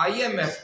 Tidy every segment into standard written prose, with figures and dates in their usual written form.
IMF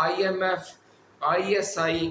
IMF, ISI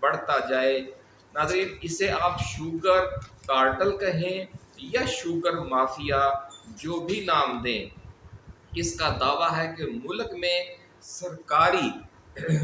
بڑھتا جائے۔ ناظرین، اسے آپ شوگر کارٹل کہیں یا شوگر مافیا، جو بھی نام دیں، اس کا دعویٰ ہے کہ ملک میں سرکاری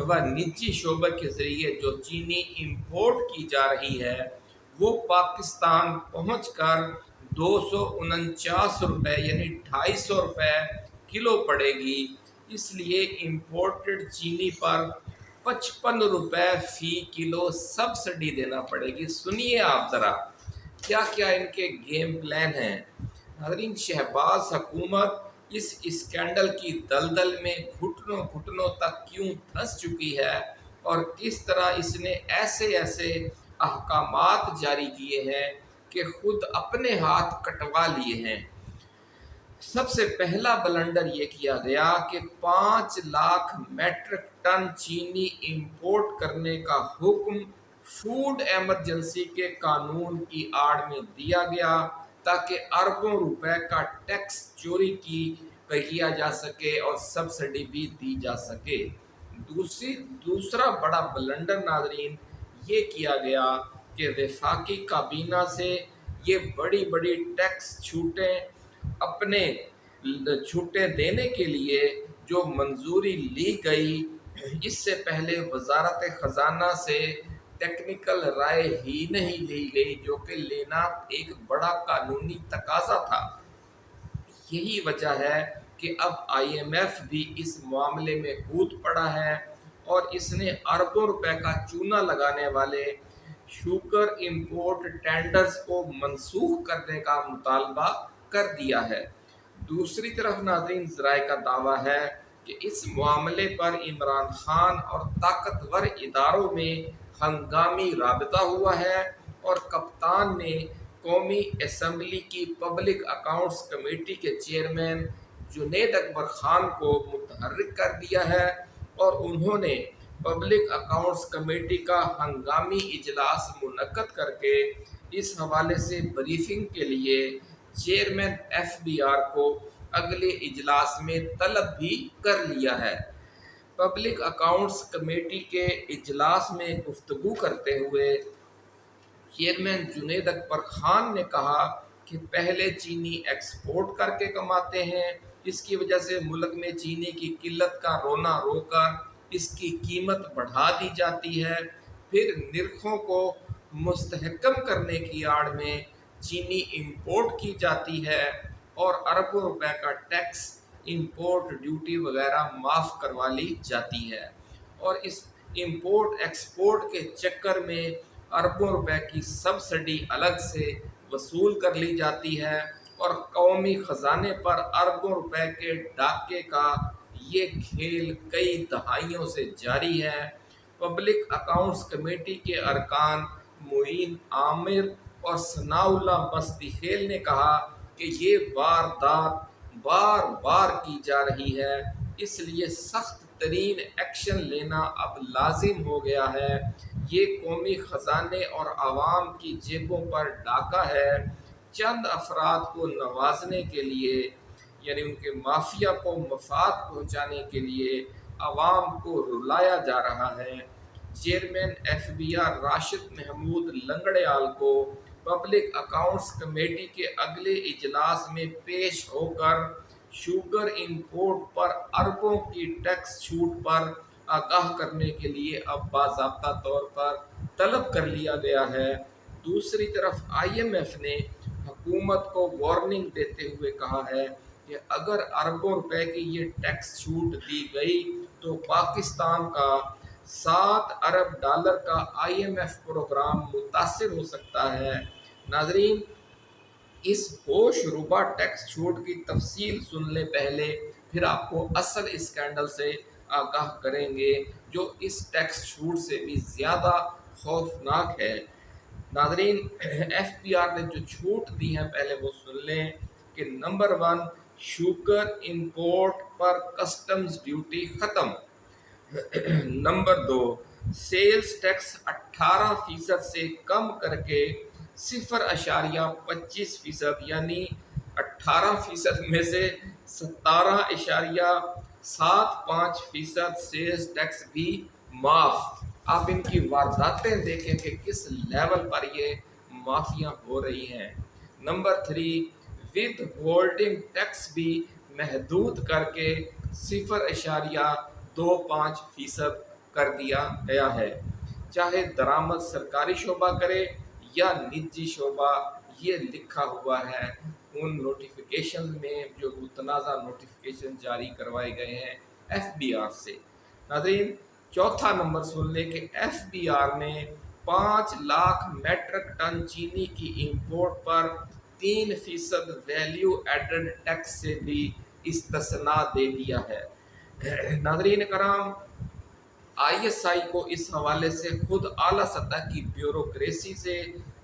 و نجی شعبے کے ذریعے جو چینی امپورٹ کی جا رہی ہے وہ پاکستان پہنچ کر 249 روپے یعنی 250 روپے کلو پڑے گی۔ اس لیے امپورٹڈ چینی پر 55 روپے فی کلو سبسڈی دینا پڑے گی۔ سنیے آپ ذرا کیا کیا ان کے گیم پلان ہیں۔ ناظرین، شہباز حکومت اس اسکینڈل کی دلدل میں گھٹنوں تک کیوں پھنس چکی ہے اور کس طرح اس نے ایسے احکامات جاری کیے ہیں کہ خود اپنے ہاتھ کٹوا لیے ہیں۔ سب سے پہلا بلنڈر یہ کیا گیا کہ 5 لاکھ میٹرک ٹن چینی امپورٹ کرنے کا حکم فوڈ ایمرجنسی کے قانون کی آڑ میں دیا گیا تاکہ اربوں روپے کا ٹیکس چوری کیا جا سکے اور سبسڈی بھی دی جا سکے۔ دوسرا بڑا بلنڈر ناظرین یہ کیا گیا کہ وفاقی کابینہ سے یہ بڑی ٹیکس چھوٹیں دینے کے لیے جو منظوری لی گئی، اس سے پہلے وزارت خزانہ سے ٹیکنیکل رائے ہی نہیں لی گئی، جو کہ لینا ایک بڑا قانونی تقاضا تھا۔ یہی وجہ ہے کہ اب IMF بھی اس معاملے میں کود پڑا ہے اور اس نے اربوں روپے کا چونا لگانے والے شوگر امپورٹ ٹینڈرز کو منسوخ کرنے کا مطالبہ کر دیا ہے۔ دوسری طرف ناظرین، ذرائع کا دعویٰ ہے کہ اس معاملے پر عمران خان اور طاقتور اداروں میں ہنگامی رابطہ ہوا ہے اور کپتان نے قومی اسمبلی کی پبلک اکاؤنٹس کمیٹی کے چیئرمین جنید اکبر خان کو متحرک کر دیا ہے اور انہوں نے پبلک اکاؤنٹس کمیٹی کا ہنگامی اجلاس منعقد کر کے اس حوالے سے بریفنگ کے لیے چیئرمین FBR کو اگلے اجلاس میں طلب بھی کر لیا ہے۔ پبلک اکاؤنٹس کمیٹی کے اجلاس میں گفتگو کرتے ہوئے چیئرمین جنید اکبر خان نے کہا کہ پہلے چینی ایکسپورٹ کر کے کماتے ہیں، اس کی وجہ سے ملک میں چینی کی قلت کا رونا رو کر اس کی قیمت بڑھا دی جاتی ہے، پھر نرخوں کو مستحکم کرنے کی آڑ میں چینی امپورٹ کی جاتی ہے اور اربوں روپے کا ٹیکس، امپورٹ ڈیوٹی وغیرہ معاف کروا لی جاتی ہے، اور اس امپورٹ ایکسپورٹ کے چکر میں اربوں روپے کی سبسڈی الگ سے وصول کر لی جاتی ہے اور قومی خزانے پر اربوں روپے کے ڈاکے کا یہ کھیل کئی دہائیوں سے جاری ہے۔ پبلک اکاؤنٹس کمیٹی کے ارکان معین عامر اور ثناء اللہ مستی خیل نے کہا کہ یہ واردات بار کی جا رہی ہے، اس لیے سخت ترین ایکشن لینا اب لازم ہو گیا ہے۔ یہ قومی خزانے اور عوام کی جیبوں پر ڈاکہ ہے۔ چند افراد کو نوازنے کے لیے، یعنی ان کے مافیا کو مفاد پہنچانے کے لیے عوام کو رلایا جا رہا ہے۔ چیئرمین FBR راشد محمود لنگڑیال کو پبلک اکاؤنٹس کمیٹی کے اگلے اجلاس میں پیش ہو کر شوگر امپورٹ پر اربوں کی ٹیکس چھوٹ پر آگاہ کرنے کے لیے اب باضابطہ طور پر طلب کر لیا گیا ہے۔ دوسری طرف IMF نے حکومت کو وارننگ دیتے ہوئے کہا ہے کہ اگر اربوں روپے کی یہ ٹیکس چھوٹ دی گئی تو پاکستان کا $7 ارب کا IMF پروگرام متاثر ہو سکتا ہے۔ ناظرین، اس ہوش ربا ٹیکس چھوٹ کی تفصیل سن لیں پہلے، پھر آپ کو اصل اسکینڈل سے آگاہ کریں گے جو اس ٹیکس چھوٹ سے بھی زیادہ خوفناک ہے۔ ناظرین، FBR نے جو چھوٹ دی ہیں پہلے وہ سن لیں کہ نمبر 1، شوگر امپورٹ پر کسٹمز ڈیوٹی ختم۔ نمبر 2، سیلز ٹیکس 18% سے کم کر کے 0.25% یعنی 18% میں سے 17.75% سیلز ٹیکس بھی معاف۔ آپ ان کی وارداتیں دیکھیں کہ کس لیول پر یہ مافیا ہو رہی ہیں۔ نمبر 3، ود ہولڈنگ ٹیکس بھی محدود کر کے 0.25% کر دیا گیا ہے، چاہے درآمد سرکاری شعبہ کرے یا نجی شعبہ۔ یہ لکھا ہوا ہے ان نوٹیفیکیشن میں جو متنازع نوٹیفیکیشن جاری کروائے گئے ہیں FBR سے۔ ناظرین، چوتھا نمبر سن لیں کہ FBR نے 5 لاکھ میٹرک ٹن چینی کی امپورٹ پر 3% ویلیو ایڈڈ ٹیکس سے بھی استثناء دے دیا ہے۔ ناظرین کرام، ISI کو اس حوالے سے خود اعلیٰ سطح کی بیوروکریسی سے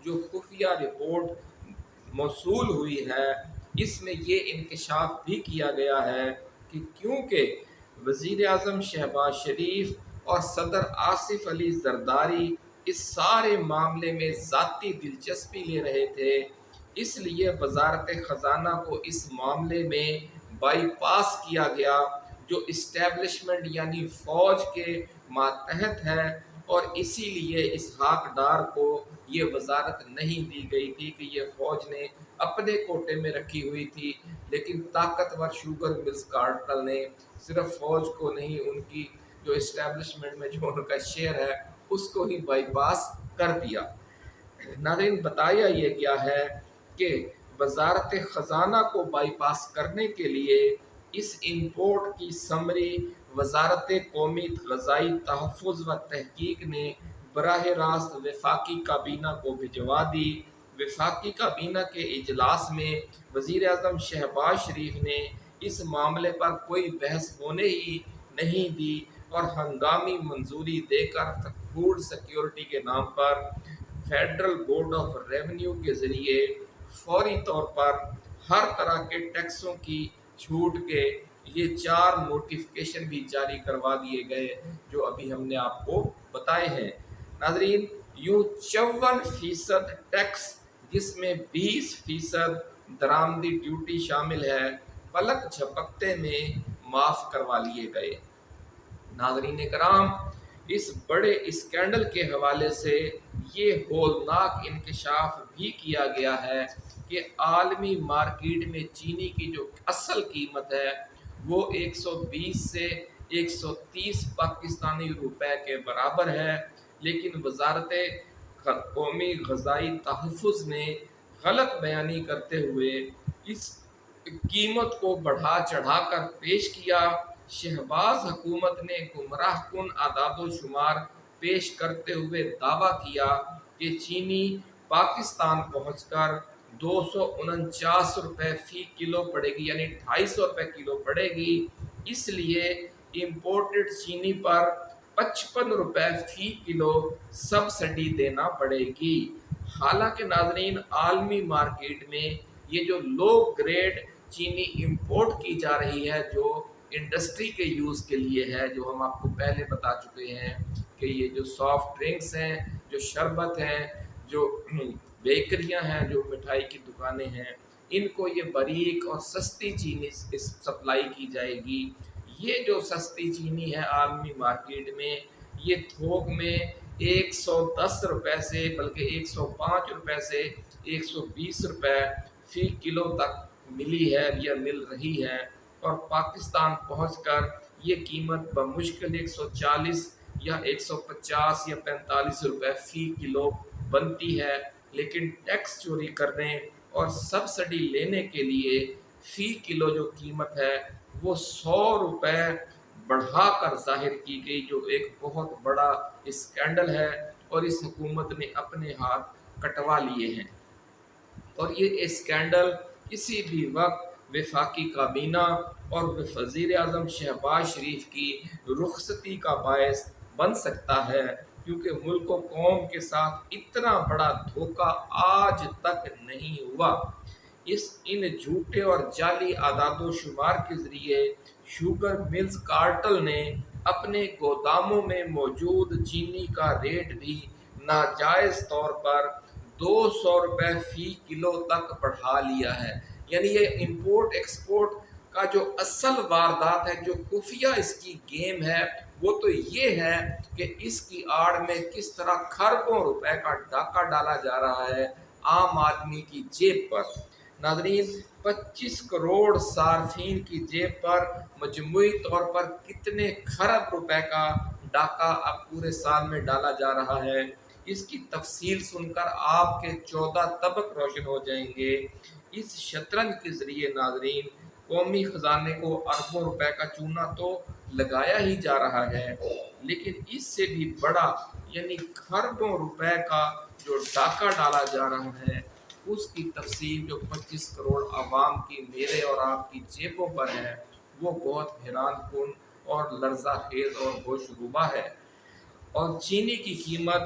جو خفیہ رپورٹ موصول ہوئی ہے، اس میں یہ انکشاف بھی کیا گیا ہے کہ کیونکہ وزیر اعظم شہباز شریف اور صدر آصف علی زرداری اس سارے معاملے میں ذاتی دلچسپی لے رہے تھے، اس لیے وزارت خزانہ کو اس معاملے میں بائی پاس کیا گیا، جو اسٹیبلشمنٹ یعنی فوج کے ماتحت ہے، اور اسی لیے اسحاق ڈار کو یہ وزارت نہیں دی گئی تھی کہ یہ فوج نے اپنے کوٹے میں رکھی ہوئی تھی، لیکن طاقتور شوگر ملز کارٹل نے صرف فوج کو نہیں، ان کی جو اسٹیبلشمنٹ میں جو ان کا شیئر ہے اس کو ہی بائی پاس کر دیا۔ ناظرین، بتایا یہ گیا ہے کہ وزارت خزانہ کو بائی پاس کرنے کے لیے اس امپورٹ کی سمری وزارت قومی غذائی تحفظ و تحقیق نے براہ راست وفاقی کابینہ کو بھجوا دی۔ وفاقی کابینہ کے اجلاس میں وزیر اعظم شہباز شریف نے اس معاملے پر کوئی بحث ہونے ہی نہیں دی اور ہنگامی منظوری دے کر فوڈ سیکیورٹی کے نام پر فیڈرل بورڈ آف ریونیو کے ذریعے فوری طور پر ہر طرح کے ٹیکسوں کی چھوٹ کے یہ 4 نوٹیفیکیشن بھی جاری کروا دیے گئے جو ابھی ہم نے آپ کو بتائے ہیں۔ ناظرین، یوں 54% ٹیکس جس میں 20% درآمدی ڈیوٹی شامل ہے، پلک جھپکتے میں معاف کروا لیے گئے۔ ناظرین کرام، اس بڑے اسکینڈل کے حوالے سے یہ ہولناک انکشاف بھی کیا گیا ہے کہ عالمی مارکیٹ میں چینی کی جو اصل قیمت ہے وہ 120 سے 130 پاکستانی روپے کے برابر ہے، لیکن وزارت قومی غذائی تحفظ نے غلط بیانی کرتے ہوئے اس قیمت کو بڑھا چڑھا کر پیش کیا۔ شہباز حکومت نے گمراہ کن اعداد و شمار پیش کرتے ہوئے دعویٰ کیا کہ چینی پاکستان پہنچ کر 249 روپے فی کلو پڑے گی، یعنی 250 روپے کلو پڑے گی، اس لیے امپورٹڈ چینی پر 55 روپے فی کلو سبسڈی دینا پڑے گی۔ حالانکہ ناظرین، عالمی مارکیٹ میں یہ جو لو گریڈ چینی امپورٹ کی جا رہی ہے، جو انڈسٹری کے یوز کے لیے ہے، جو ہم آپ کو پہلے بتا چکے ہیں کہ یہ جو سافٹ ڈرنکس ہیں، جو شربت ہیں، جو بیکریاں ہیں، جو مٹھائی کی دکانیں ہیں، ان کو یہ باریک اور سستی چینی سپلائی کی جائے گی۔ یہ جو سستی چینی ہے عالمی مارکیٹ میں، یہ تھوک میں 110 روپے سے بلکہ 105 روپے سے 120 روپے فی کلو تک ملی ہے یا مل رہی ہے، اور پاکستان پہنچ کر یہ قیمت بمشکل 140 یا 150 یا 45 روپے فی کلو بنتی ہے، لیکن ٹیکس چوری کرنے اور سبسڈی لینے کے لیے فی کلو جو قیمت ہے وہ 100 روپے بڑھا کر ظاہر کی گئی، جو ایک بہت بڑا اسکینڈل ہے، اور اس حکومت نے اپنے ہاتھ کٹوا لیے ہیں۔ اور یہ اسکینڈل کسی بھی وقت وفاقی کابینہ اور وزیر اعظم شہباز شریف کی رخصتی کا باعث بن سکتا ہے، کیونکہ ملک و قوم کے ساتھ اتنا بڑا دھوکہ آج تک نہیں ہوا۔ ان جھوٹے اور جعلی اعداد و شمار کے ذریعے شوگر ملز کارٹل نے اپنے گوداموں میں موجود چینی کا ریٹ بھی ناجائز طور پر 200 روپے فی کلو تک بڑھا لیا ہے۔ یعنی یہ امپورٹ ایکسپورٹ کا جو اصل واردات ہے، جو خفیہ اس کی گیم ہے، وہ تو یہ ہے کہ اس کی آڑ میں کس طرح کھربوں روپے کا ڈاکہ ڈالا جا رہا ہے عام آدمی کی جیب پر۔ ناظرین، 25 کروڑ صارفین کی جیب پر مجموعی طور پر کتنے کھرب روپے کا ڈاکہ اب پورے سال میں ڈالا جا رہا ہے، اس کی تفصیل سن کر آپ کے 14 طبق روشن ہو جائیں گے۔ اس شطرنج کے ذریعے ناظرین قومی خزانے کو اربوں روپے کا چونا تو لگایا ہی جا رہا ہے، لیکن اس سے بھی بڑا یعنی کھربوں روپے کا جو ڈاکہ ڈالا جا رہا ہے، اس کی تفصیل جو 25 کروڑ عوام کی، میرے اور آپ کی جیبوں پر ہے، وہ بہت حیران کن اور لرزہ خیز اور ہوش ربا ہے۔ اور چینی کی قیمت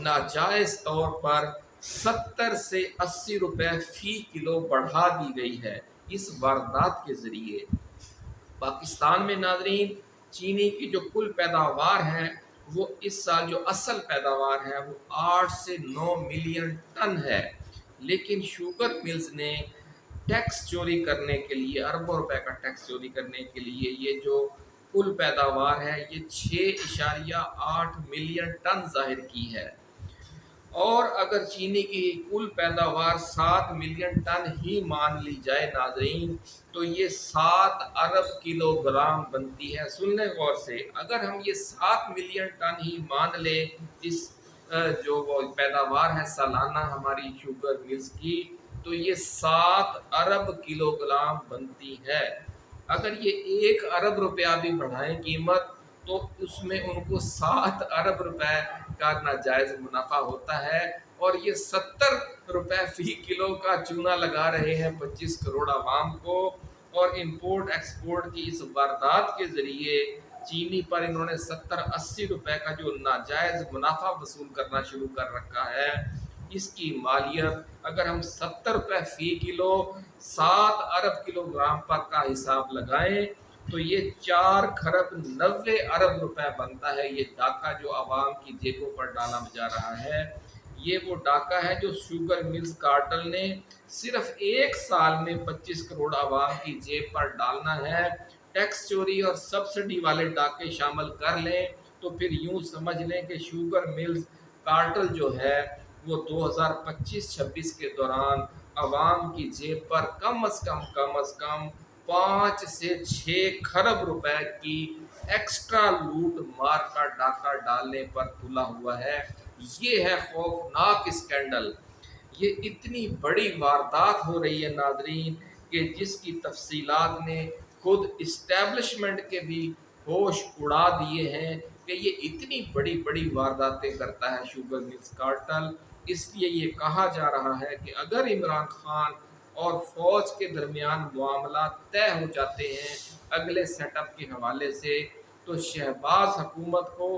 ناجائز طور پر 70 سے 80 روپے فی کلو بڑھا دی گئی ہے اس واردات کے ذریعے۔ پاکستان میں ناظرین چینی کی جو کل پیداوار ہے، وہ اس سال جو اصل پیداوار ہے وہ 8 سے 9 ملین ٹن ہے، لیکن شوگر ملز نے ٹیکس چوری کرنے کے لیے، اربوں روپے کا ٹیکس چوری کرنے کے لیے یہ جو کل پیداوار ہے یہ 6.8 ملین ٹن ظاہر کی ہے۔ اور اگر چینی کی کل پیداوار 7 ملین ٹن ہی مان لی جائے ناظرین، تو یہ 7 ارب کلو گرام بنتی ہے۔ سن لیں غور سے، اگر ہم یہ 7 ملین ٹن ہی مان لیں اس جو پیداوار ہے سالانہ ہماری شوگر ملز کی، تو یہ 7 ارب کلو گرام بنتی ہے۔ اگر یہ 1 ارب روپیہ بھی بڑھائیں قیمت، تو اس میں ان کو 7 ارب روپے کا ناجائز منافع ہوتا ہے، اور یہ 70 روپے فی کلو کا چونا لگا رہے ہیں 25 کروڑ عوام کو۔ اور امپورٹ ایکسپورٹ کی اس واردات کے ذریعے چینی پر انہوں نے 70-80 روپے کا جو ناجائز منافع وصول کرنا شروع کر رکھا ہے۔ اس کی مالیت اگر ہم 70 روپے فی کلو 7 ارب کلو گرام پر کا حساب لگائیں، تو یہ 4 کھرب 90 ارب روپے بنتا ہے۔ یہ ڈاکہ جو عوام کی جیبوں پر ڈالا جا رہا ہے، یہ وہ ڈاکہ ہے جو شوگر ملز کارٹل نے صرف 1 سال میں 25 کروڑ عوام کی جیب پر ڈالنا ہے۔ ٹیکس چوری اور سبسڈی والے ڈاکے شامل کر لیں تو پھر یوں سمجھ لیں کہ شوگر ملز کارٹل جو ہے وہ 2025-26 کے دوران عوام کی جیب پر کم از کم 5 سے 6 کھرب روپے کی ایکسٹرا لوٹ مار کا ڈاکہ ڈالنے پر تلا ہوا ہے۔ یہ ہے خوفناک اسکینڈل۔ یہ اتنی بڑی واردات ہو رہی ہے ناظرین کہ جس کی تفصیلات نے خود اسٹیبلشمنٹ کے بھی ہوش اڑا دیے ہیں کہ یہ اتنی بڑی بڑی وارداتیں کرتا ہے شوگر ملز کارٹل۔ اس لیے یہ کہا جا رہا ہے کہ اگر عمران خان اور فوج کے درمیان معاملات طے ہو جاتے ہیں اگلے سیٹ اپ کے حوالے سے، تو شہباز حکومت کو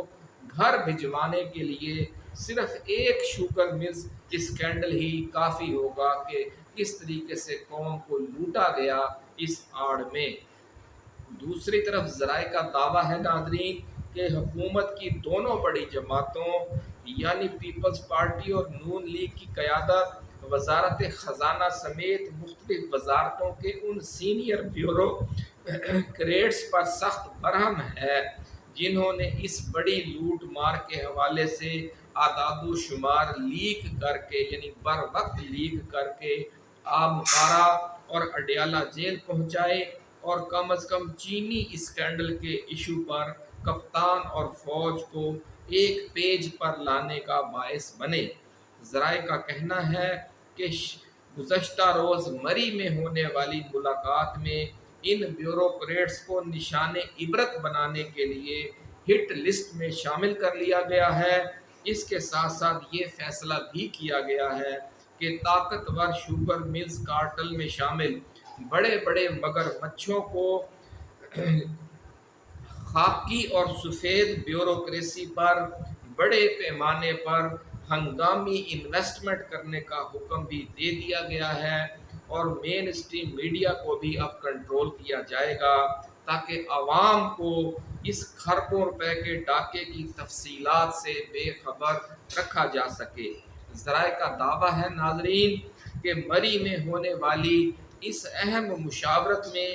گھر بھجوانے کے لیے صرف ایک شوگر ملز اسکینڈل ہی کافی ہوگا کہ کس طریقے سے قوم کو لوٹا گیا اس آڑ میں۔ دوسری طرف ذرائع کا دعویٰ ہے ناظرین کہ حکومت کی دونوں بڑی جماعتوں یعنی پیپلز پارٹی اور نون لیگ کی قیادت وزارت خزانہ سمیت مختلف وزارتوں کے ان سینئر بیوروکریٹس پر سخت برہم ہے جنہوں نے اس بڑی لوٹ مار کے حوالے سے اعداد و شمار لیک کر کے یعنی بر وقت لیک کر کے آمکارا اور اڈیالہ جیل پہنچائے، اور کم از کم چینی اسکینڈل کے ایشو پر کپتان اور فوج کو ایک پیج پر لانے کا باعث بنے۔ ذرائع کا کہنا ہے کہ گزشتہ روز مری میں ہونے والی ملاقات میں ان بیوروکریٹس کو نشان عبرت بنانے کے لیے ہٹ لسٹ میں شامل کر لیا گیا ہے۔ اس کے ساتھ ساتھ یہ فیصلہ بھی کیا گیا ہے کہ طاقتور شوگر ملز کارٹل میں شامل بڑے بڑے مگر مچھوں کو خاکی اور سفید بیوروکریسی پر بڑے پیمانے پر ہنگامی انویسٹمنٹ کرنے کا حکم بھی دے دیا گیا ہے، اور مین اسٹریم میڈیا کو بھی اب کنٹرول کیا جائے گا تاکہ عوام کو اس کھربوں روپے کے ڈاکے کی تفصیلات سے بے خبر رکھا جا سکے۔ ذرائع کا دعویٰ ہے ناظرین کہ مری میں ہونے والی اس اہم مشاورت میں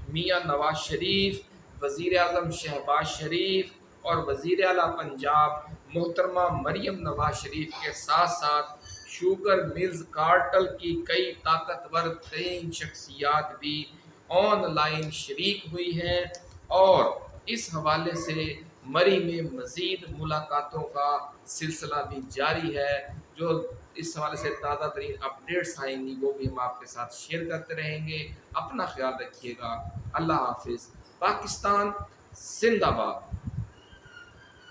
میاں نواز شریف، وزیر اعظم شہباز شریف اور وزیر اعلیٰ پنجاب محترمہ مریم نواز شریف کے ساتھ ساتھ شوگر ملز کارٹل کی کئی طاقتور ترین شخصیات بھی آن لائن شریک ہوئی ہیں، اور اس حوالے سے مری میں مزید ملاقاتوں کا سلسلہ بھی جاری ہے۔ جو اس حوالے سے تازہ ترین اپڈیٹس آئیں گی وہ بھی ہم آپ کے ساتھ شیئر کرتے رہیں گے۔ اپنا خیال رکھیے گا۔ اللہ حافظ۔ پاکستان زندہ باد۔